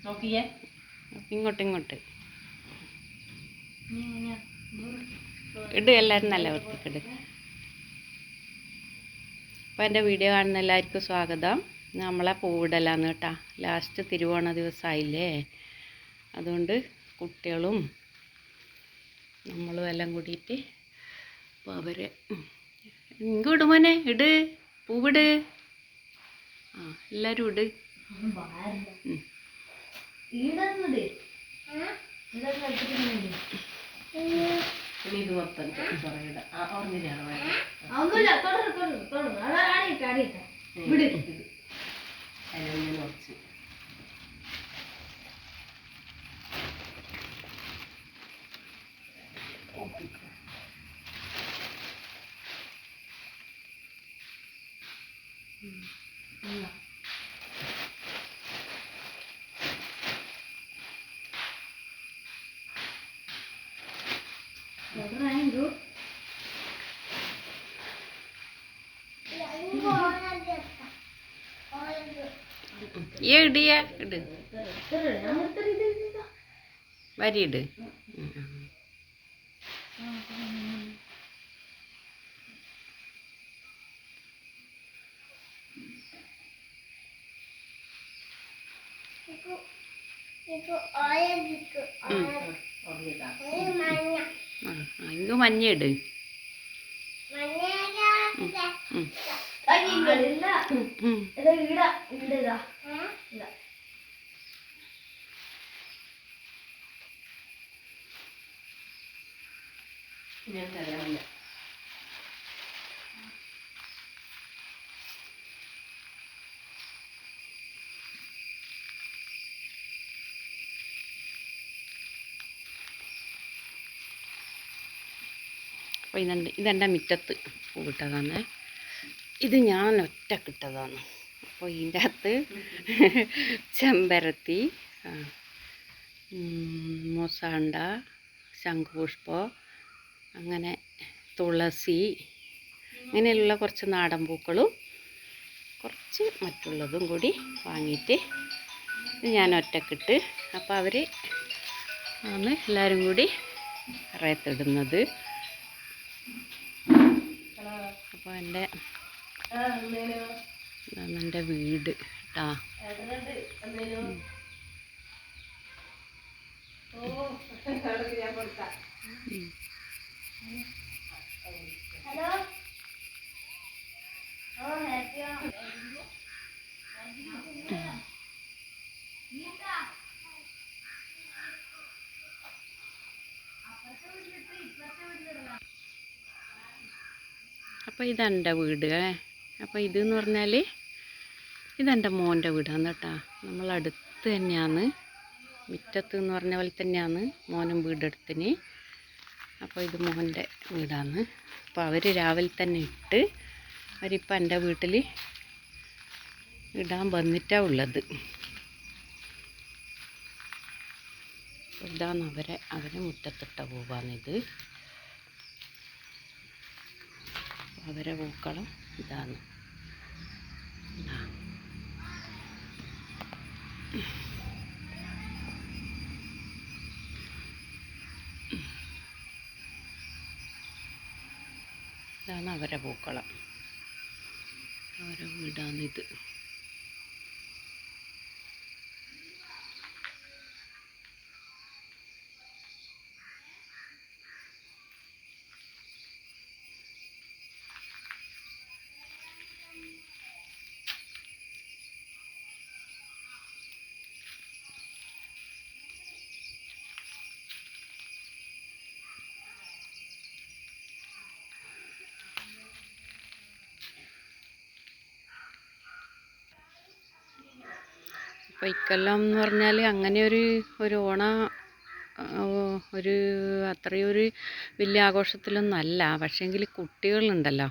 നോക്കിയേ ഇങ്ങോട്ട് ഇങ്ങോട്ട് ഇട്, എല്ലാവരും നല്ല വൃത്തിക്കിട്. അപ്പോൾ എൻ്റെ വീഡിയോ കാണുന്ന എല്ലാവർക്കും സ്വാഗതം. നമ്മളെ പൂവിടലാന്ന് കേട്ടോ. ലാസ്റ്റ് തിരുവോണ ദിവസമായില്ലേ, അതുകൊണ്ട് കുട്ടികളും നമ്മളും എല്ലാം കൂടിയിട്ട് അപ്പോൾ അവരെ ഇങ്ങോട്ട് മോനെ ഇട്, പൂവിട്. ആ എല്ലാവരും ഇട്. ഇത് മൊത്തം കുറച്ച് ഇടിയ ഇട്, വരിയിട്. ഇങ്ങ് മഞ്ഞ ഇട്. ഞാൻ തരാമില്ല. അപ്പോൾ ഇതെൻ്റെ മുറ്റത്ത് പൂവിട്ടതാണ്. ഇത് ഞാൻ ഒറ്റക്കിട്ടതാണ്. അപ്പോൾ ഇതിൻ്റെ അകത്ത് ചെമ്പരത്തി, മൊസാണ്ട, ശംഖുപുഷ്പം, അങ്ങനെ തുളസി, അങ്ങനെയുള്ള കുറച്ച് നാടൻ പൂക്കളും കുറച്ച് മറ്റുള്ളതും കൂടി വാങ്ങിയിട്ട് ഇത് ഞാൻ ഒറ്റക്കിട്ട്, അപ്പോൾ അവർ ആണ് എല്ലാവരും കൂടി റേത്തിടുന്നത്. അപ്പോൾ ഇതാണ് എൻ്റെ വീട് കേട്ടാ. അപ്പോൾ ഇതെൻ്റെ വീട്. അപ്പോൾ ഇതെന്ന് പറഞ്ഞാൽ ഇതെൻ്റെ മോൻ്റെ വീടാണ് കേട്ടോ. നമ്മളടുത്ത് തന്നെയാണ്, മുറ്റത്ത് എന്ന് പറഞ്ഞ പോലെ തന്നെയാണ് മോനും വീടെടുത്തിന്. അപ്പോൾ ഇത് മോൻ്റെ വീടാണ്. അപ്പോൾ അവർ രാവിലെ തന്നെ ഇട്ട് അവരിപ്പോൾ എൻ്റെ വീട്ടിൽ ഇടാൻ വന്നിട്ടാണ് ഉള്ളത്. ഇതാണ് അവരെ മുറ്റത്തിട്ട പൂവാണിത്. അവരെ പൂക്കളം ഇതാണ്. ഇതാണ് അവരെ പൂക്കളം, അവരെ വീടാണിത്. അപ്പോൾ ഇക്കൊല്ലം എന്ന് പറഞ്ഞാൽ അങ്ങനെ ഒരു ഒരു അത്രയും ഒരു വലിയ ആഘോഷത്തിലൊന്നും അല്ല. പക്ഷേങ്കിൽ കുട്ടികളുണ്ടല്ലോ,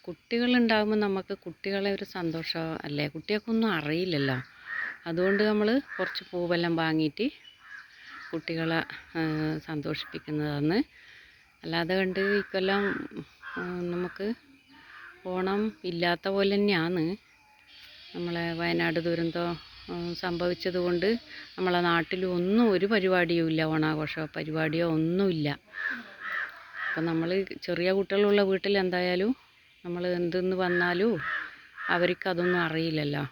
കുട്ടികളുണ്ടാകുമ്പോൾ നമുക്ക് കുട്ടികളെ ഒരു സന്തോഷം അല്ലേ. കുട്ടികൾക്കൊന്നും അറിയില്ലല്ലോ, അതുകൊണ്ട് നമ്മൾ കുറച്ച് പൂവെല്ലാം വാങ്ങിയിട്ട് കുട്ടികളെ സന്തോഷിപ്പിക്കുന്നതാണ്. അല്ലാതെ കണ്ട് ഇക്കൊല്ലം നമുക്ക് ഓണം ഇല്ലാത്ത പോലെ തന്നെയാണ്. നമ്മളെ വയനാട് ദുരന്തം സംഭവിച്ചത് കൊണ്ട് നമ്മളെ നാട്ടിൽ ഒന്നും ഒരു പരിപാടിയും ഇല്ല, ഓണാഘോഷമോ പരിപാടിയോ ഒന്നുമില്ല. അപ്പം നമ്മൾ ചെറിയ കുട്ടികളുള്ള വീട്ടിൽ എന്തായാലും നമ്മൾ എന്തെന്ന് വന്നാലും അവർക്കതൊന്നും അറിയില്ലല്ലോ.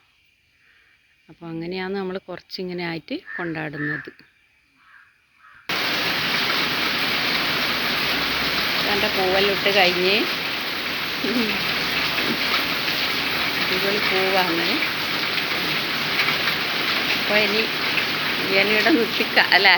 അപ്പോൾ അങ്ങനെയാണ് നമ്മൾ കുറച്ചിങ്ങനെ ആയിട്ട് കൊണ്ടാടുന്നത്. എൻ്റെ പൂവെല്ലിട്ട് കഴിഞ്ഞ് അടിപൊളി പൂവാണ്. അപ്പോൾ ഇനിയുടെ നിർത്തിക്കാം അല്ലേ.